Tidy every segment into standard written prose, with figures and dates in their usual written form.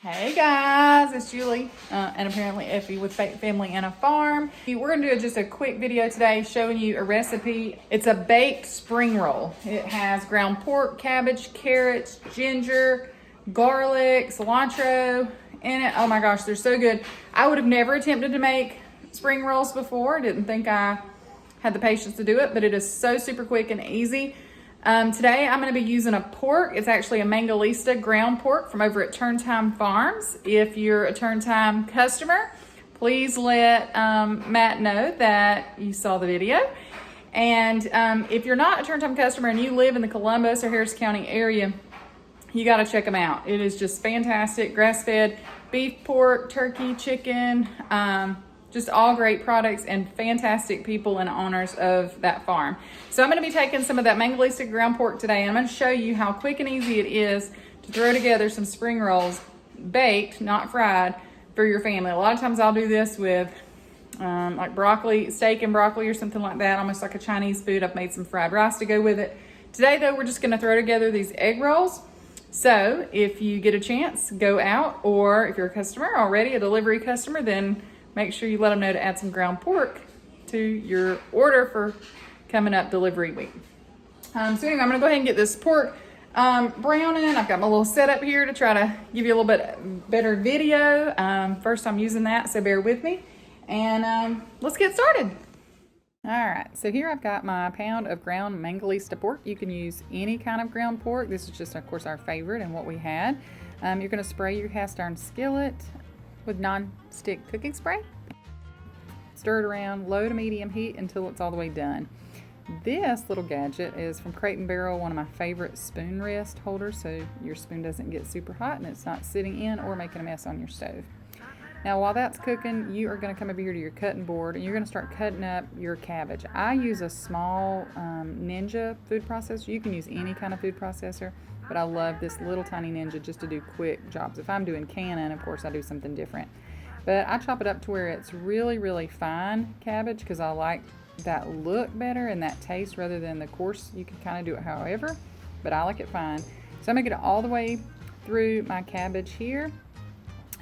Hey guys, it's Julie and apparently Effie with Family and a Farm. We're going to do just a quick video today showing you a recipe. It's a baked spring roll. It has ground pork, cabbage, carrots, ginger, garlic, cilantro in it. Oh my gosh, they're so good. I would have never attempted to make spring rolls before. Didn't think I had the patience to do it, but it is so super quick and easy. Today I'm going to be using a pork. It's actually a Mangalitsa ground pork from over at Turntime Farms. If you're a Turntime customer, please let Matt know that you saw the video. And if you're not a Turntime customer and you live in the Columbus or Harris County area, you got to check them out. It is just fantastic. Grass-fed beef, pork, turkey, chicken, just all great products and fantastic people and owners of that farm. So I'm going to be taking some of that Mangalitsa ground pork today, and I'm going to show you how quick and easy it is to throw together some spring rolls, baked, not fried, for your family. A lot of times I'll do this with like broccoli, steak and broccoli or something like that, almost like a Chinese food. I've made some fried rice to go with it. Today though, we're just going to throw together these egg rolls. So if you get a chance, go out, or if you're a customer already, a delivery customer, then make sure you let them know to add some ground pork to your order for coming up delivery week. So anyway, I'm gonna go ahead and get this pork browning. I've got my little setup here to try to give you a little bit better video. First I'm using that, so bear with me. And let's get started. All right, so here I've got my pound of ground Mangalitsa pork. You can use any kind of ground pork. This is just, of course, our favorite and what we had. You're gonna spray your cast iron skillet with non-stick cooking spray. Stir it around low to medium heat until it's all the way done. This little gadget is from Crate & Barrel, one of my favorite spoon rest holders, so your spoon doesn't get super hot and it's not sitting in or making a mess on your stove. Now while that's cooking, you are going to come over here to your cutting board and you're going to start cutting up your cabbage. I use a small Ninja food processor. You can use any kind of food processor, but I love this little tiny Ninja just to do quick jobs. If I'm doing canning, of course I do something different. But I chop it up to where it's really, really fine cabbage because I like that look better and that taste rather than the coarse. You can kind of do it however, but I like it fine. So I'm going to get it all the way through my cabbage here.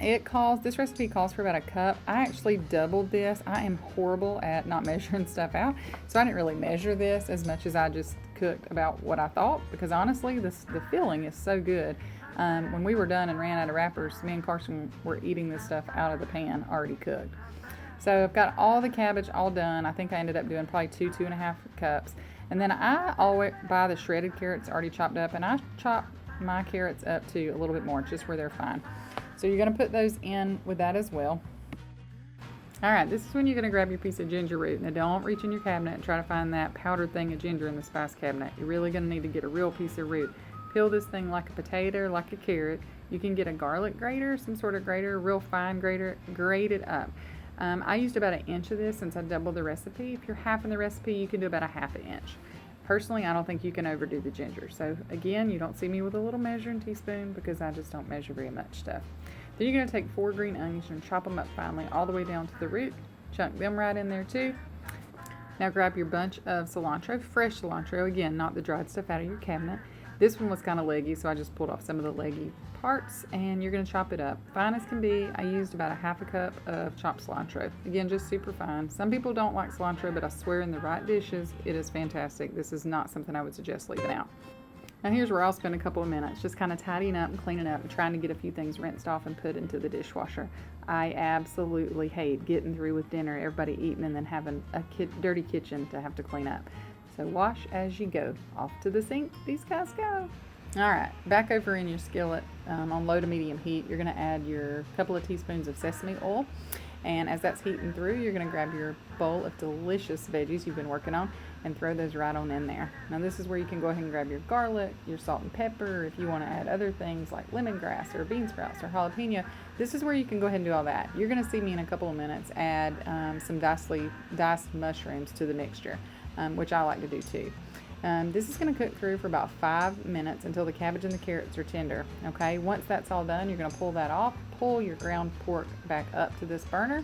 This recipe calls for about a cup. I actually doubled this. I am horrible at not measuring stuff out, so I didn't really measure this as much as I just cooked about what I thought, because honestly the filling is so good. When we were done and ran out of wrappers, me and Carson were eating this stuff out of the pan already cooked. So I've got all the cabbage all done. I think I ended up doing probably 2.5 cups. And then I always buy the shredded carrots already chopped up, and I chop my carrots up to a little bit more, just where they're fine. So you're going to put those in with that as well. All right, this is when you're going to grab your piece of ginger root. Now don't reach in your cabinet and try to find that powdered thing of ginger in the spice cabinet. You're really going to need to get a real piece of root. Peel this thing like a potato, like a carrot. You can get a garlic grater, some sort of grater, real fine grater, grate it up. I used about 1 inch of this since I doubled the recipe. If you're halving the recipe, you can do about 1/2 inch. Personally, I don't think you can overdo the ginger. So again, you don't see me with a little measuring teaspoon because I just don't measure very much stuff. Then you're going to take 4 green onions and chop them up finely all the way down to the root. Chunk them right in there too. Now grab your bunch of cilantro, fresh cilantro, again, not the dried stuff out of your cabinet. This one was kind of leggy, so I just pulled off some of the leggy parts, and you're going to chop it up fine as can be. I used about 1/2 cup of chopped cilantro. Again, just super fine. Some people don't like cilantro, but I swear in the right dishes, it is fantastic. This is not something I would suggest leaving out. Now here's where I'll spend a couple of minutes just kind of tidying up and cleaning up and trying to get a few things rinsed off and put into the dishwasher. I absolutely hate getting through with dinner, everybody eating, and then having a dirty kitchen to have to clean up. So wash as you go. Off to the sink these guys go. All right, back over in your skillet on low to medium heat, you're going to add your couple of teaspoons of sesame oil. And as that's heating through, you're going to grab your bowl of delicious veggies you've been working on and throw those right on in there. Now this is where you can go ahead and grab your garlic, your salt and pepper. If you want to add other things like lemongrass or bean sprouts or jalapeno, this is where you can go ahead and do all that. You're going to see me in a couple of minutes add some diced mushrooms to the mixture, which I like to do too. This is going to cook through for about 5 minutes until the cabbage and the carrots are tender. Okay, once that's all done, you're going to pull that off, pull your ground pork back up to this burner,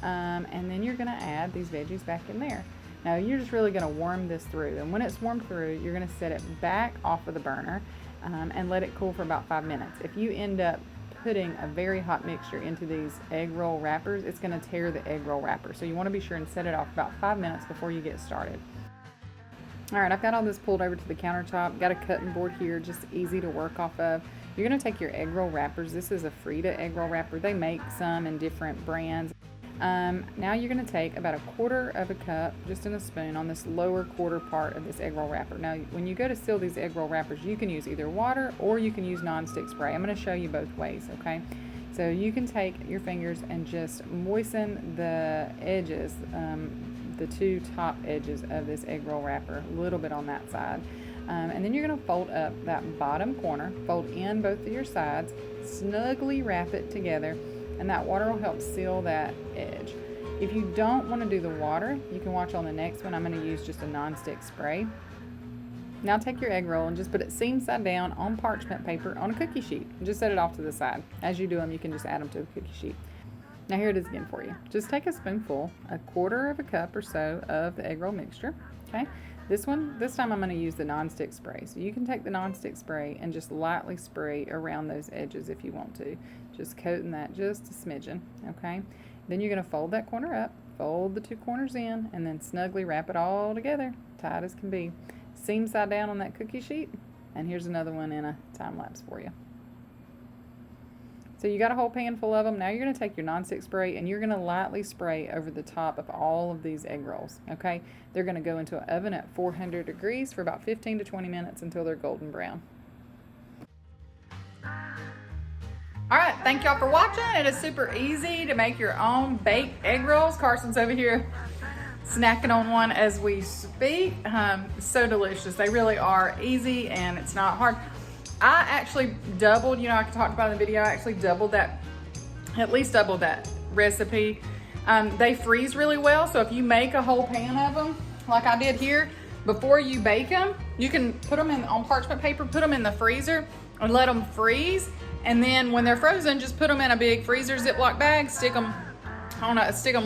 and then you're going to add these veggies back in there. Now you're just really going to warm this through, and when it's warmed through, you're going to set it back off of the burner and let it cool for about 5 minutes. If you end up putting a very hot mixture into these egg roll wrappers, it's going to tear the egg roll wrapper. So you want to be sure and set it off about 5 minutes before you get started. All right, I've got all this pulled over to the countertop. Got a cutting board here, just easy to work off of. You're going to take your egg roll wrappers. This is a Frida egg roll wrapper. They make some in different brands. Now you're going to take about 1/4 of a cup, just in a spoon, on this lower quarter part of this egg roll wrapper. Now, when you go to seal these egg roll wrappers, you can use either water or you can use non-stick spray. I'm going to show you both ways, okay? So you can take your fingers and just moisten the edges, the 2 top edges of this egg roll wrapper, a little bit on that side. And then you're going to fold up that bottom corner, fold in both of your sides, snugly wrap it together, and that water will help seal that edge. If you don't want to do the water, you can watch on the next one. I'm going to use just a non-stick spray. Now take your egg roll and just put it seam side down on parchment paper on a cookie sheet. And just set it off to the side. As you do them, you can just add them to the cookie sheet. Now here it is again for you. Just take a spoonful, 1/4 of a cup or so of the egg roll mixture, okay? This time I'm going to use the non-stick spray. So you can take the non-stick spray and just lightly spray around those edges if you want to. Just coating that just a smidgen, okay? Then you're going to fold that corner up, fold the 2 corners in, and then snugly wrap it all together, tight as can be. Seam side down on that cookie sheet, and here's another one in a time lapse for you. So you got a whole pan full of them. Now you're going to take your non-stick spray and you're going to lightly spray over the top of all of these egg rolls, okay? They're going to go into an oven at 400 degrees for about 15 to 20 minutes until they're golden brown. All right, thank y'all for watching. It is super easy to make your own baked egg rolls. Carson's over here snacking on one as we speak. So delicious. They really are easy and it's not hard. I actually doubled, I talked about in the video, I actually doubled that, at least doubled that recipe. They freeze really well, so if you make a whole pan of them, like I did here, before you bake them, you can put them on parchment paper, put them in the freezer and let them freeze. And then when they're frozen, just put them in a big freezer Ziploc bag,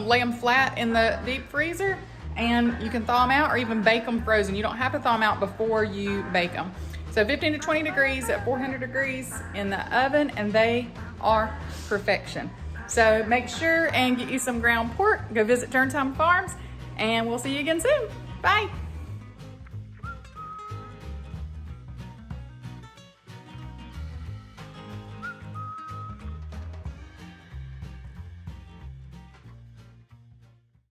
lay them flat in the deep freezer, and you can thaw them out or even bake them frozen. You don't have to thaw them out before you bake them. So 15 to 20 degrees at 400 degrees in the oven, and they are perfection. So make sure and get you some ground pork. Go visit Turntime Farms, and we'll see you again soon. Bye.